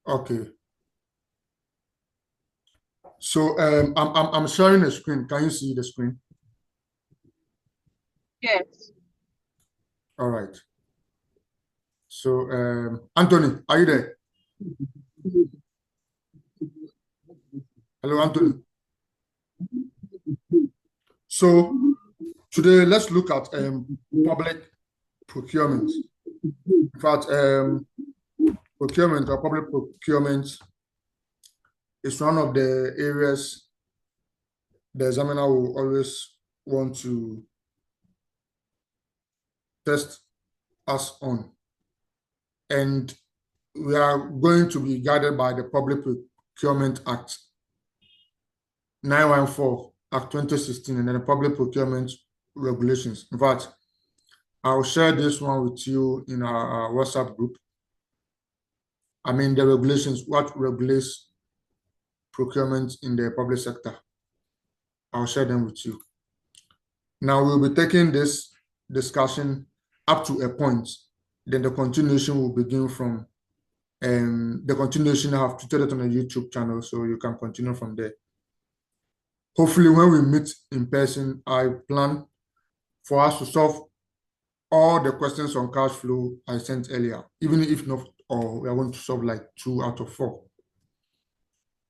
Okay. So I'm sharing a screen. Can you see the screen? Yes. All right. So Anthony, are you there? Hello, Anthony. So today let's look at public procurement. In fact, procurement or public procurement is one of the areas the examiner will always want to test us on. And we are going to be guided by the Public Procurement Act 914, Act 2016, and then the Public Procurement Regulations. In fact, I'll share this one with you in our WhatsApp group. I mean, the regulations, what regulates procurement in the public sector. I'll share them with you. Now, we'll be taking this discussion up to a point. Then the continuation will begin from the continuation. I have tweeted it on a YouTube channel, so you can continue from there. Hopefully, when we meet in person, I plan for us to solve all the questions on cash flow I sent earlier, even if not all, we are going to solve like 2 out of 4.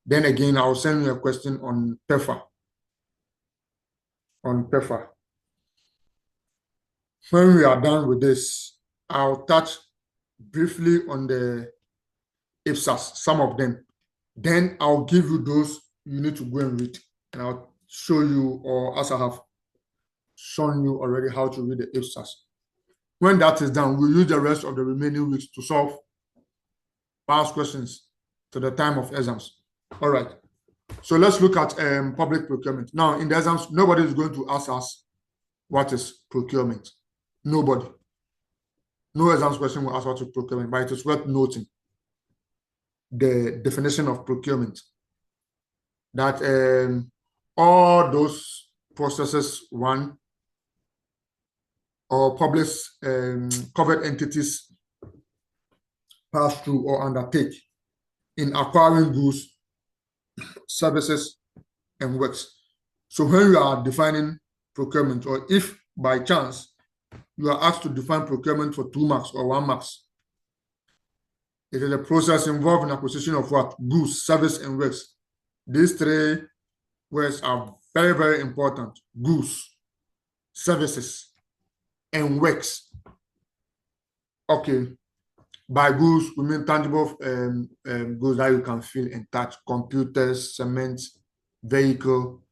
Then again, I'll send you a question on PEFA. On PEFA. When we are done with this, I'll touch briefly on the IPSAS, some of them. Then I'll give you those you need to go and read, and I'll show you, or as I have shown you already, how to read the IPSAS. When that is done, we'll use the rest of the remaining weeks to solve past questions to the time of exams. All right. So let's look at public procurement. Now, in the exams, nobody is going to ask us what is procurement. Nobody. No exams question will ask what is procurement, but it is worth noting the definition of procurement. That all those processes run or public covered entities pass through or undertake in acquiring goods, services, and works. So when you are defining procurement, or if by chance you are asked to define procurement for 2 marks or 1 marks, it is a process involving acquisition of what? Goods, service, and works. These 3 words are very, very important. Goods, services, and works. Okay. By goods, we mean tangible goods that you can feel and touch: computers, cement, vehicle.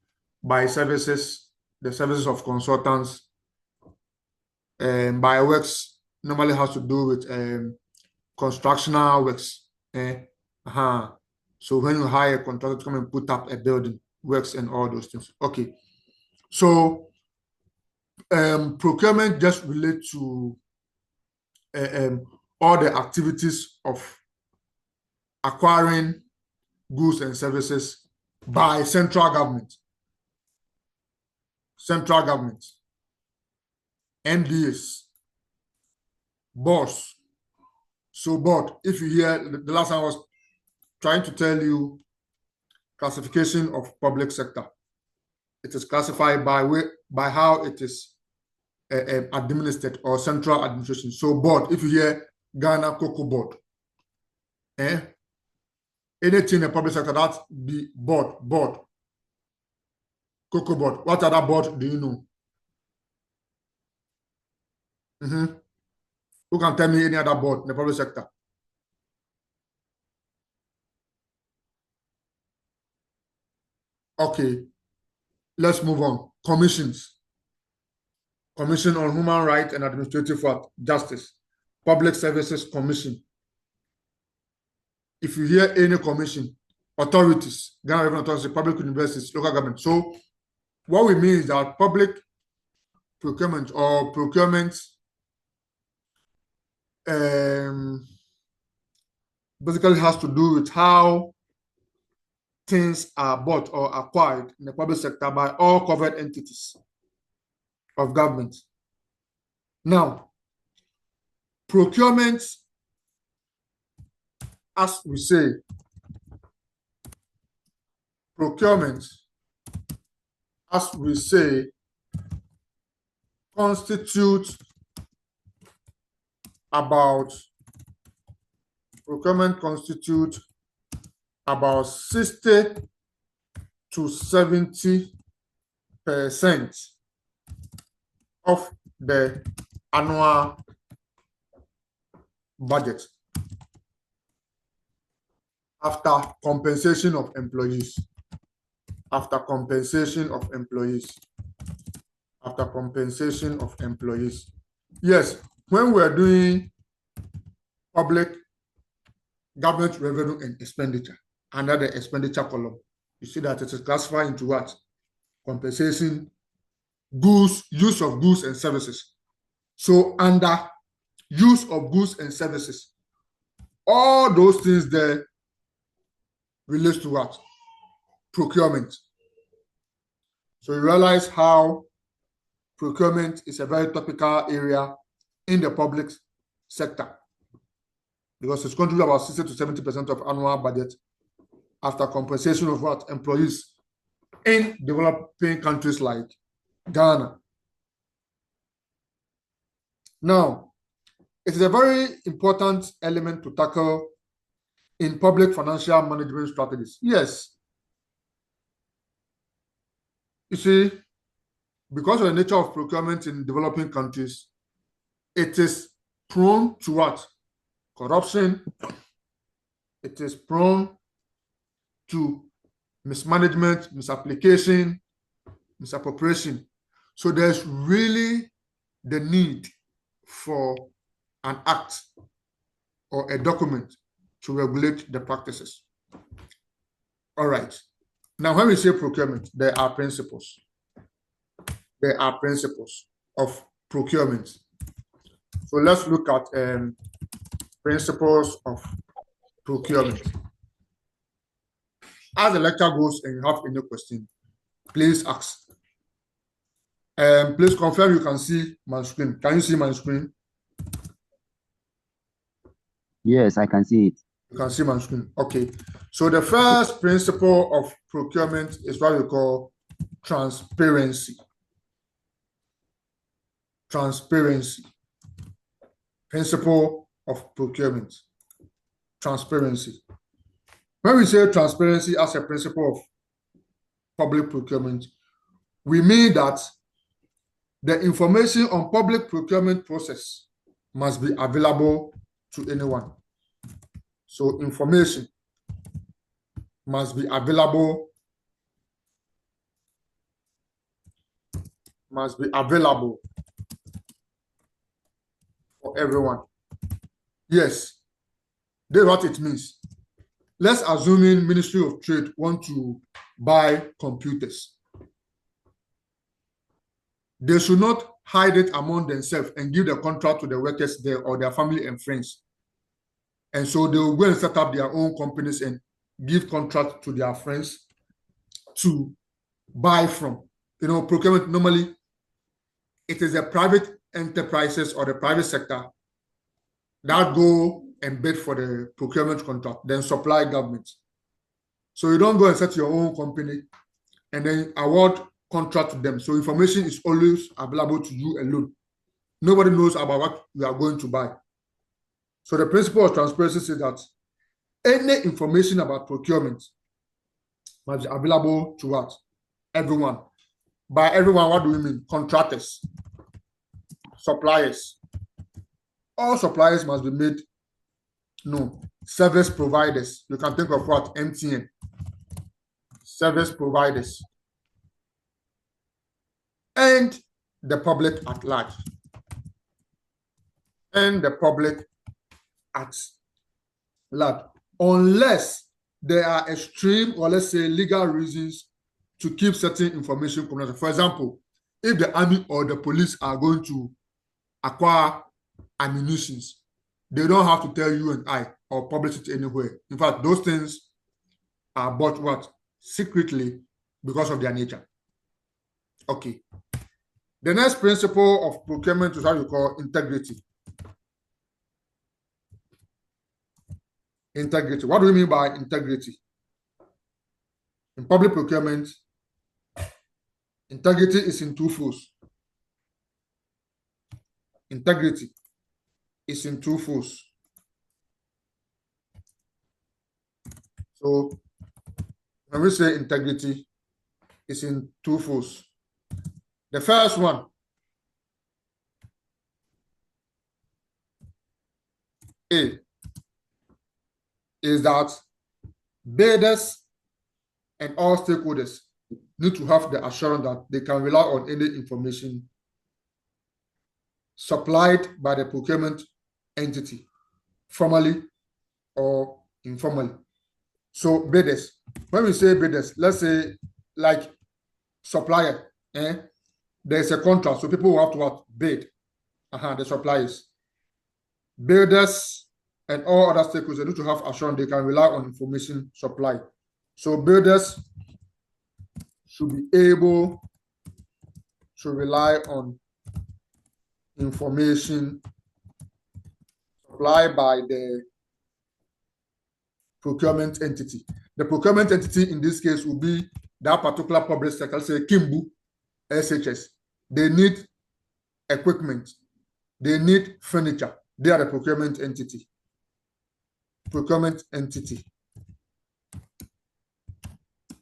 By services, the services of consultants. By works, normally has to do with constructional works. So when you hire a contractor to come and put up a building, works and all those things. Okay. So procurement just relates to all the activities of acquiring goods and services by central government, MDAs, boards. So board, if you hear, the last time I was trying to tell you classification of public sector. It is classified by how it is administered, or central administration. So board, if you hear Ghana Cocoa Board, anything in the public sector, that's the board. Cocoa Board. What other board do you know? Who can tell me any other board in the public sector? Okay, let's move on. Commissions. Commission on Human Rights and Administrative Justice. Public Services Commission. If you hear any commission, authorities, Ghana Revenue Authority, public universities, local government. So what we mean is that public procurement or procurement basically has to do with how things are bought or acquired in the public sector by all covered entities of government. Now, procurement as we say, procurement, as we say, constitutes about 60 to 70% of the annual budget after compensation of employees. After compensation of employees. After compensation of employees. Yes, when we're doing public government revenue and expenditure, under the expenditure column, you see that it is classified into what? Compensation, goods, use of goods and services. So under use of goods and services, all those things there relates to what? Procurement. So you realize how procurement is a very topical area in the public sector because it's contributes about 60 to 70% of annual budget after compensation of what? Employees in developing countries like Ghana. Now, it is a very important element to tackle in public financial management strategies. Yes. You see, because of the nature of procurement in developing countries, it is prone to what? Corruption. It is prone to mismanagement, misapplication, misappropriation. So there's really the need for an act or a document to regulate the practices. All right. Now, when we say procurement, there are principles. There are principles of procurement. So let's look at principles of procurement. As the lecture goes and you have any question, please ask. Please confirm you can see my screen. Can you see my screen? Yes, I can see it. You can see my screen. Okay. So the first principle of procurement is what we call transparency. Transparency. Principle of procurement. Transparency. When we say transparency as a principle of public procurement, we mean that the information on public procurement process must be available to anyone. So information must be available for everyone. Yes, that's what it means. Let's assume in Ministry of Trade want to buy computers. They should not hide it among themselves and give the contract to the workers there or their family and friends. And so they will go and set up their own companies and give contract to their friends to buy from. You know, procurement, normally, it is the private enterprises or the private sector that go and bid for the procurement contract, then supply government. So you don't go and set your own company and then award contract to them. So information is always available to you alone. Nobody knows about what you are going to buy. So the principle of transparency says that any information about procurement must be available to what? Everyone. By everyone, what do we mean? Contractors, suppliers. All suppliers must be made known. Service providers. You can think of what? MTN. Service providers. And the public at large. And the public at large. Unless there are extreme or let's say legal reasons to keep certain information confidential. For example, if the army or the police are going to acquire ammunition, they don't have to tell you and I or publish it anywhere. In fact, those things are bought what? Secretly because of their nature. Okay. The next principle of procurement is what we call integrity. Integrity. What do we mean by integrity? In public procurement, integrity is in two folds. Integrity is in two folds. So when we say integrity, it's in two folds. The first one A is that bidders and all stakeholders need to have the assurance that they can rely on any information supplied by the procurement entity, formally or informally. So bidders, when we say bidders, let's say like supplier, there's a contract, so people will have to bid. The suppliers. Builders and all other stakeholders need to have assurance they can rely on information supply. So builders should be able to rely on information supplied by the procurement entity. The procurement entity in this case will be that particular public sector, say Kimbu, SHS. They need equipment. They need furniture. They are the procurement entity. Procurement entity.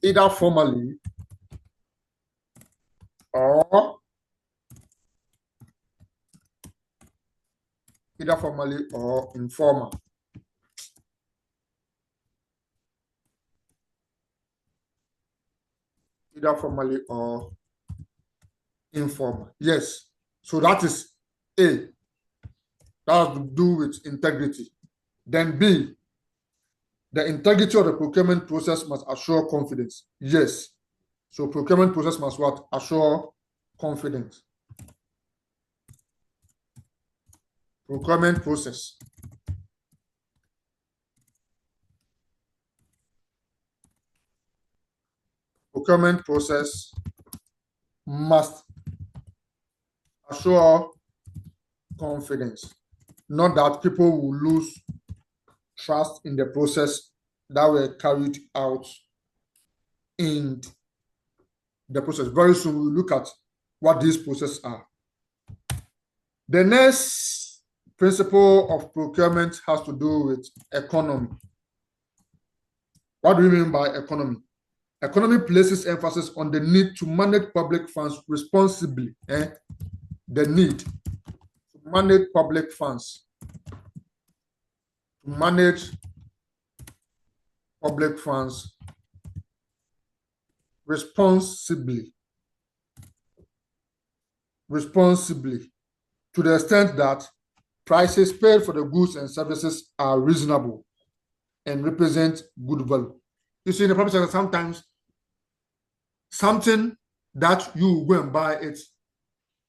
Either formally or informal. Either formally or informal. Yes. So that is A. That has to do with integrity. Then B, the integrity of the procurement process must assure confidence. Yes. So procurement process must what? Assure confidence. Procurement process. Procurement process must assure confidence. Not that people will lose trust in the process that were carried out in the process. Very soon we'll look at what these processes are. The next principle of procurement has to do with economy. What do we mean by economy? Economy places emphasis on the need to manage public funds responsibly. The need to manage public funds. To manage public funds responsibly. Responsibly. To the extent that prices paid for the goods and services are reasonable and represent good value. You see, in the public sector, sometimes something that you go and buy it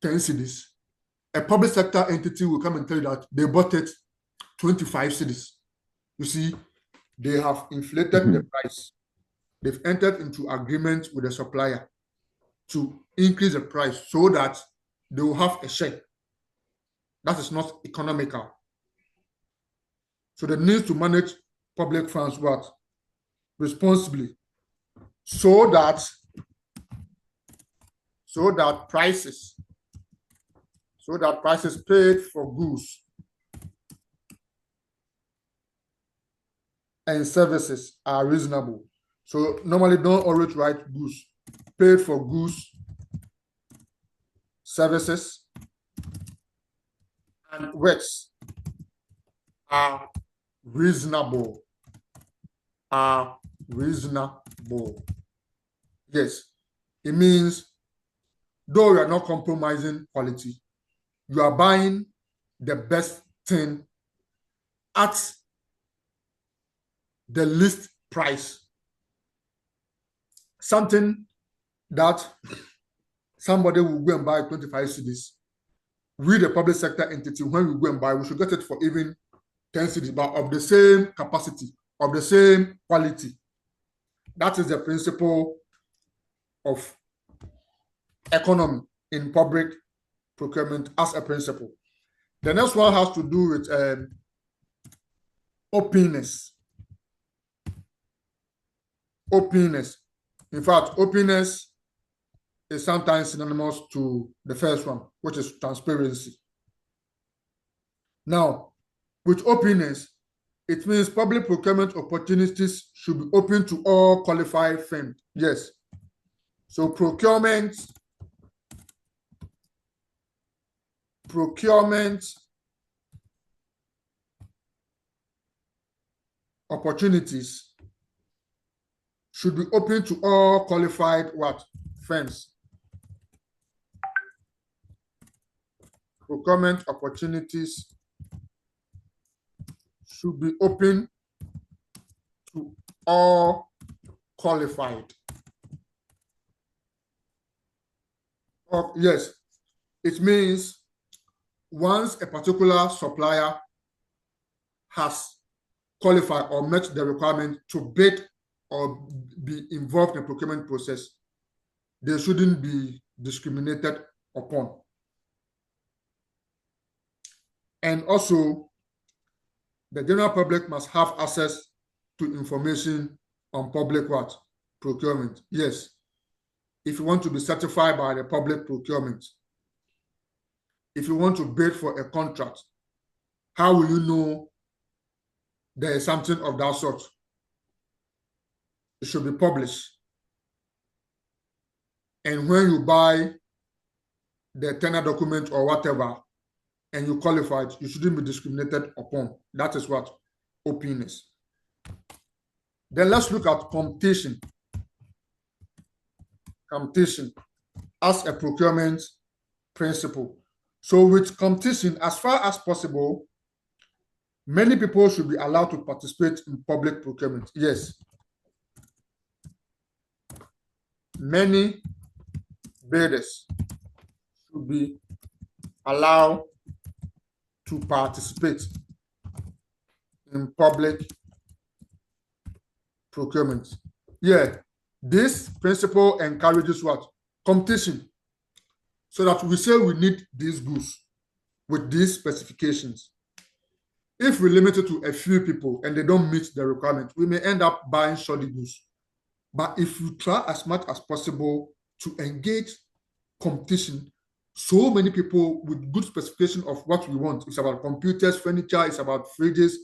10 cedis, a public sector entity will come and tell you that they bought it 25 cedis. You see, they have inflated the price. They've entered into agreement with the supplier to increase the price so that they will have a share. That is not economical. So the need to manage public funds what? Responsibly. So that prices paid for goods and services are reasonable. So normally don't always write goods. Paid for goods, services, and works are reasonable. Yes. It means though you are not compromising quality, you are buying the best thing at the least price. Something that somebody will go and buy 25 cedis. We, the public sector entity, when we go and buy, we should get it for even 10 cedis, but of the same capacity, of the same quality. That is the principle of economy in public procurement as a principle. The next one has to do with openness. openness. In fact, openness is sometimes synonymous to the first one, which is transparency. Now, with openness, it means public procurement opportunities should be open to all qualified firms. Yes. So procurement opportunities should be open to all qualified what? Firms. Procurement opportunities should be open to all qualified. Yes, it means once a particular supplier has qualified or met the requirement to bid or be involved in the procurement process, they shouldn't be discriminated upon. And also, the general public must have access to information on public what? Procurement. Yes. If you want to be certified by the public procurement, if you want to bid for a contract, how will you know there is something of that sort? It should be published. And when you buy the tender document or whatever, and you qualified, you shouldn't be discriminated upon. That is what? Openness. Then let's look at competition. Competition as a procurement principle. So with competition, as far as possible, many people should be allowed to participate in public procurement. Yes. Many bidders should be allowed to participate in public procurement. Yeah, this principle encourages what? Competition. So that we say we need these goods with these specifications. If we limit it to a few people and they don't meet the requirement, we may end up buying shoddy goods. But if you try as much as possible to engage competition, so many people with good specification of what we want. It's about computers, furniture, it's about fridges,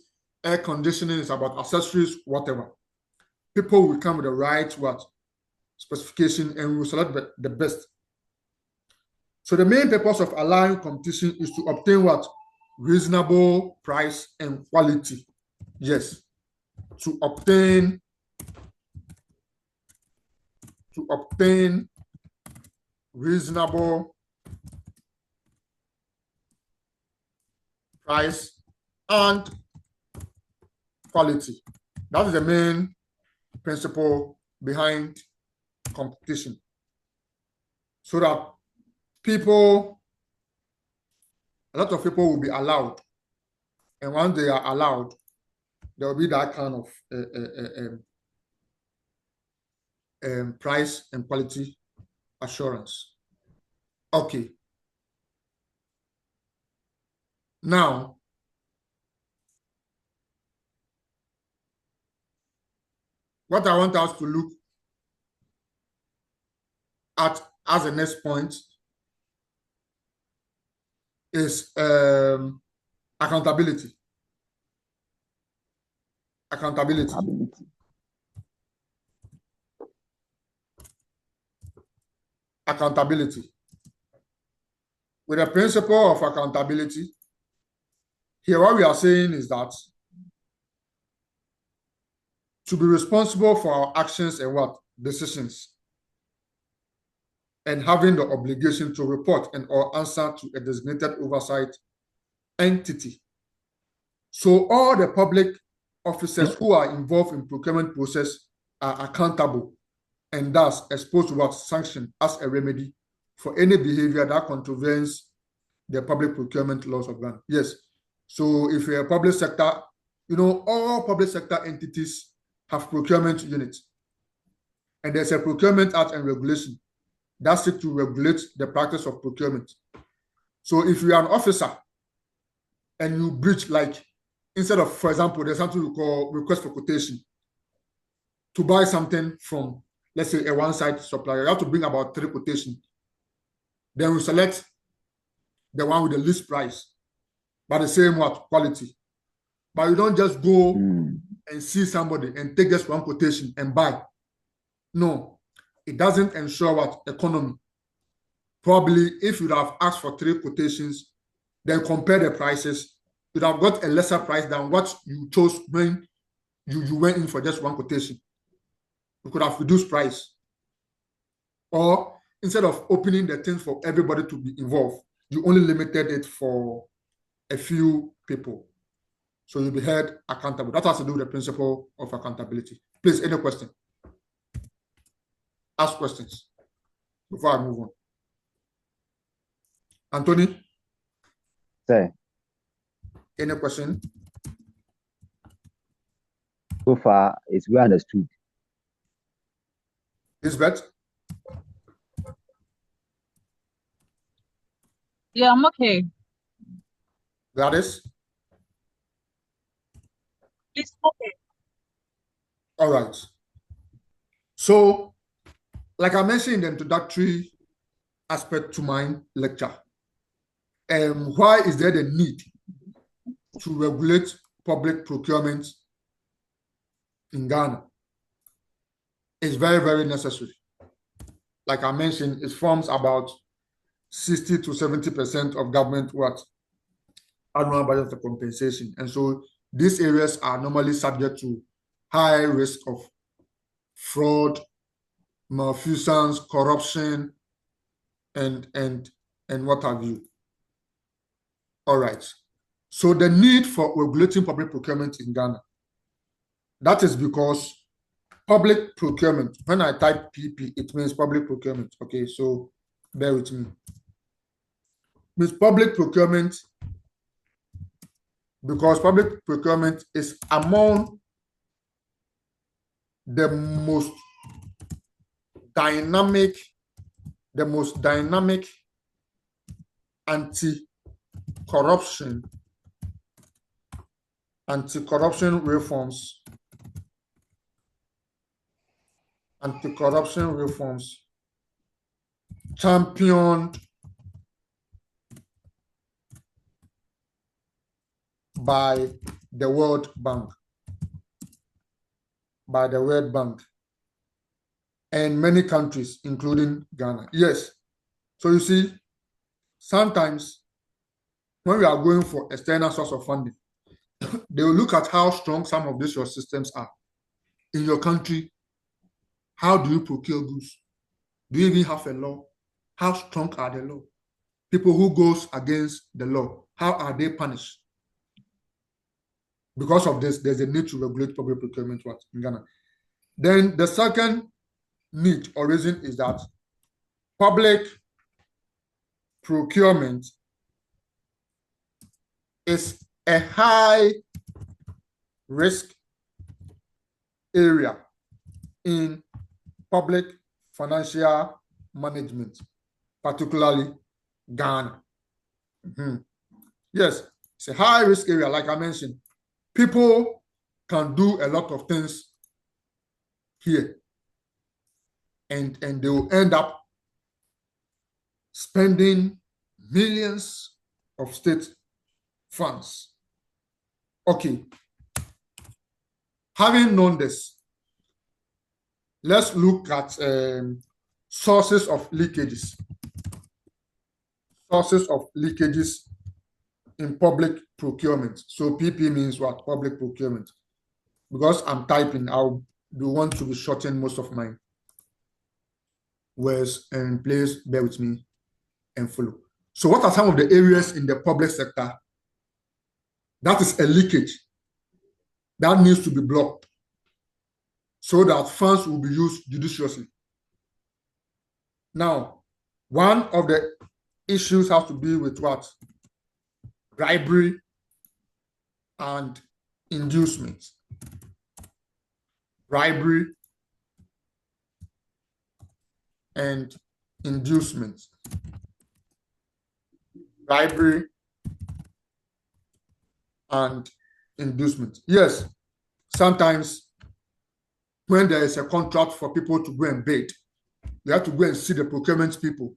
air conditioning, it's about accessories, whatever. People will come with the right what? Specification, and we will select the best. So the main purpose of allowing competition is to obtain what? Reasonable price and quality. Yes. To obtain reasonable price and quality. That is the main principle behind competition. So that a lot of people will be allowed. And once they are allowed, there will be that kind of price and quality assurance. Okay. Now, what I want us to look at as the next point is accountability. Accountability. With the principle of accountability, here what we are saying is that to be responsible for our actions and what? Decisions. And having the obligation to report and or answer to a designated oversight entity. So all the public officers who are involved in procurement process are accountable and thus exposed to what? Sanction as a remedy for any behavior that contravenes the public procurement laws of Ghana. Yes. So if you're a public sector, all public sector entities have procurement units. And there's a Procurement Act and regulation that seeks to regulate the practice of procurement. So if you are an officer and you breach, like, instead of, for example, there's something we call request for quotation. to buy something from, let's say, a one-side supplier, you have to bring about 3 quotations. Then we select the one with the least price, but the same quality. But you don't just go and see somebody and take just one quotation and buy. No, it doesn't ensure economy. Probably if you'd have asked for 3 quotations, then compare the prices, you'd have got a lesser price than what you chose when you went in for just one quotation. You could have reduced price. Or instead of opening the thing for everybody to be involved, you only limited it for a few people. So you'll be held accountable. That has to do with the principle of accountability. Please, any question? Ask questions before I move on. Anthony? Sir, Any question? so far it's well understood. Lisbeth? Yeah, I'm okay. Gladys? It's okay. All right. So, like I mentioned in the introductory aspect to my lecture, why is there the need to regulate public procurement in Ghana? It's very, very necessary. Like I mentioned, it forms about 60 to 70% of government annual budget for compensation. And so these areas are normally subject to high risk of fraud, malfeasance, corruption, and what have you. All right. So the need for regulating public procurement in Ghana, that is because public procurement, when I type PP, it means public procurement. Okay, so bear with me. Means public procurement, because public procurement is among the most dynamic anti-corruption reforms championed by the World Bank, and many countries, including Ghana. Yes. So you see, sometimes when we are going for external source of funding, they will look at how strong some of these your systems are. In your country, how do you procure goods? Do you even have a law? How strong are the law? People who goes against the law, how are they punished? Because of this, there's a need to regulate public procurement in Ghana. Then the second need or reason is that public procurement is a high risk area in public financial management, particularly Ghana. Yes, it's a high risk area, like I mentioned. People can do a lot of things here, and they will end up spending millions of state funds. Okay. Having known this, let's look at sources of leakages. Sources of leakages in public procurement. So PP means what? Public procurement. Because I'm typing, I'll do want to be shorten most of my words, and please bear with me and follow. So what are some of the areas in the public sector that is a leakage that needs to be blocked so that funds will be used judiciously? Now, one of the issues has to be with what? Bribery and inducement. Bribery and inducement. Bribery and inducement. Yes, sometimes when there is a contract for people to go and bid, you have to go and see the procurement people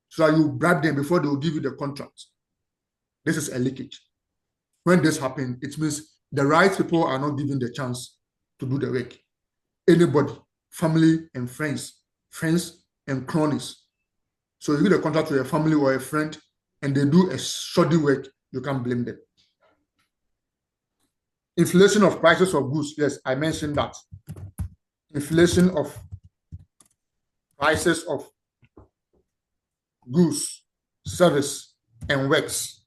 so that you bribe them before they will give you the contract. This is a leakage. When this happens, it means the right people are not given the chance to do the work. Anybody, family and friends and cronies. So you give a contract to a family or a friend and they do a shoddy work, you can't blame them. Inflation of prices of goods. Yes, I mentioned that. Inflation of prices of goods, service, and works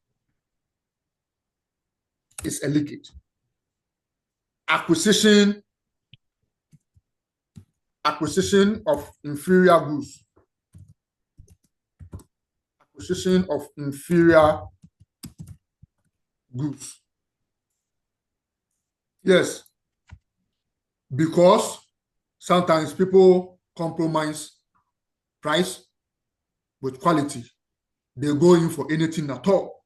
is a leakage. Acquisition of inferior goods. Acquisition of inferior goods. Yes, because sometimes people compromise price with quality. They go in for anything at all.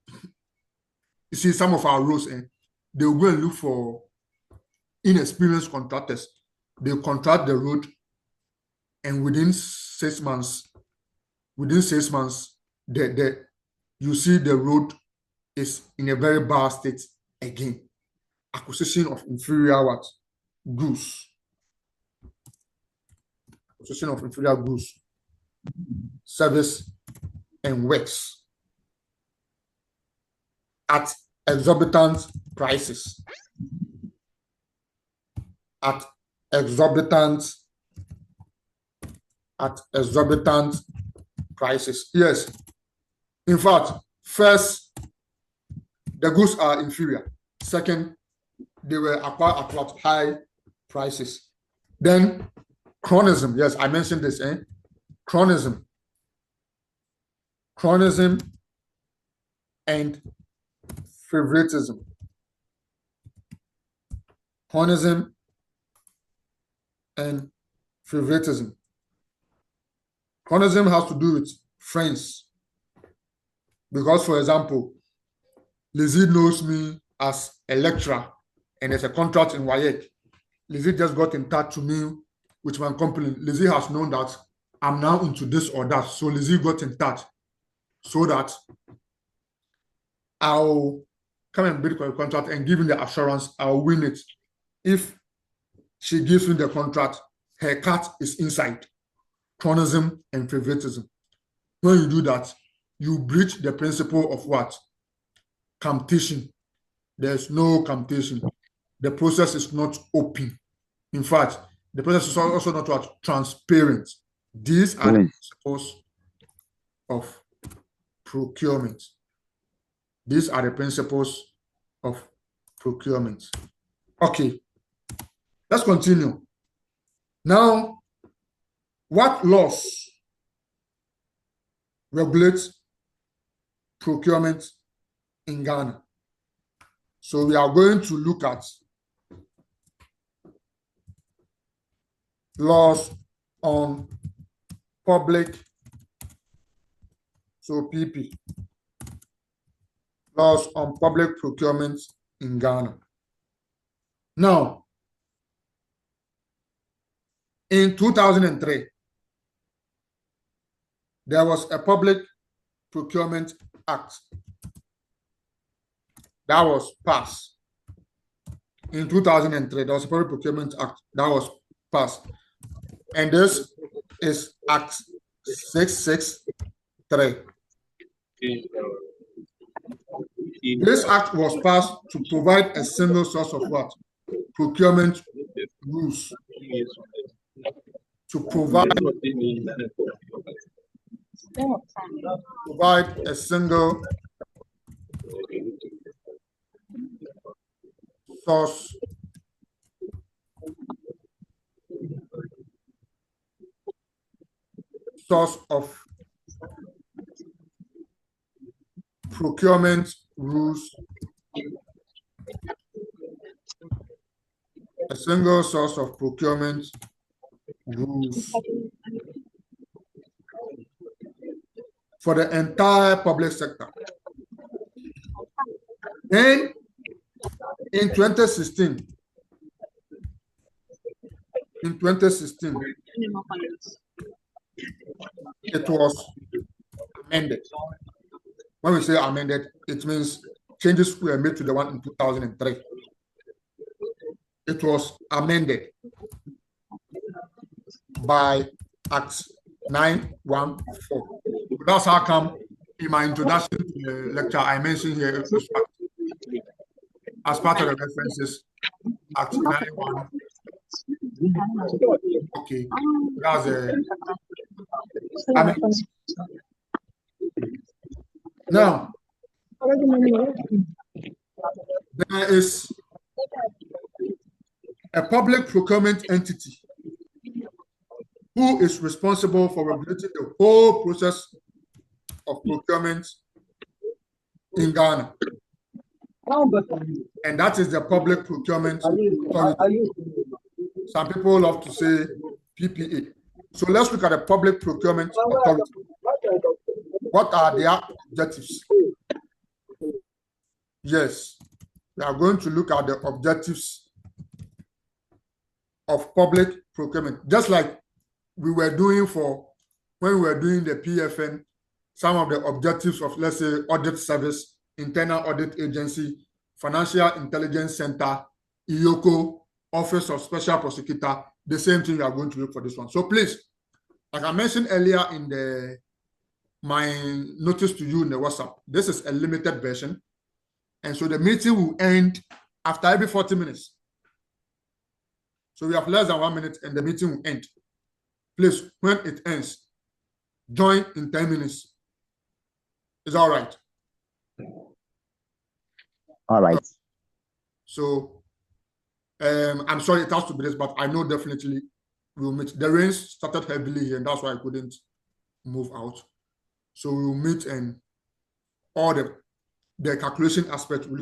You see, some of our roads, they will go and look for inexperienced contractors. They contract the road, and within 6 months, you see the road is in a very bad state again. Acquisition of inferior goods. Acquisition of inferior goods, service, and works at exorbitant prices. At exorbitant prices. Yes. In fact, first, the goods are inferior. Second, they were acquired at high prices. Then, chronism. Yes, I mentioned this. Chronism and favoritism. Chronism and favoritism. Chronism has to do with friends. Because, for example, Lizzie knows me as a lecturer and there's a contract in WAEC. Lizzie just got in touch to me with my company. Lizzie has known that I'm now into this or that. So Lizzie got in touch so that I'll come and bid for a contract and give him the assurance I'll win it. If she gives me the contract, her cut is inside. Chronism and favoritism. When you do that, you breach the principle of what? Competition. There's no competition. The process is not open. In fact, the process is also not what? Transparent. These are the principles of procurement. These are the principles of procurement. Okay, let's continue. Now, what laws regulate procurement in Ghana? So we are going to look at laws on public, so PP, laws on public procurement in Ghana. Now, in 2003, there was a Public Procurement Act that was passed. In 2003, there was a Public Procurement Act that was passed. And this is Act 663. This act was passed to provide a single source of what? Procurement rules. To provide a single source of procurement rules, a single source of procurement rules for the entire public sector. Then, in 2016, in 2016, it was amended. When we say amended, it means changes were made to the one in 2003. It was amended by Act 914. That's how come in my introduction to the lecture, I mentioned here as part of the references, Act 914. Okay, that's now there is a public procurement entity who is responsible for regulating the whole process of procurement in Ghana. And that is the Public Procurement Authority. Some people love to say PPA. So let's look at the Public Procurement Authority. What are their objectives? Yes, we are going to look at the objectives of public procurement, just like we were doing when we were doing the PFN, some of the objectives of, let's say, audit service, internal audit agency, financial intelligence center, IOCO, office of special prosecutor, the same thing we are going to look for this one. So please, like I mentioned earlier in my notice to you in the WhatsApp, this is a limited version. And so the meeting will end after every 40 minutes. So we have less than 1 minute and the meeting will end. Please, when it ends, join in 10 minutes. Is all right? All right. So I'm sorry it has to be this, but I know definitely we'll meet. The rain started heavily here, and that's why I couldn't move out. So we'll meet, and all the calculation aspect will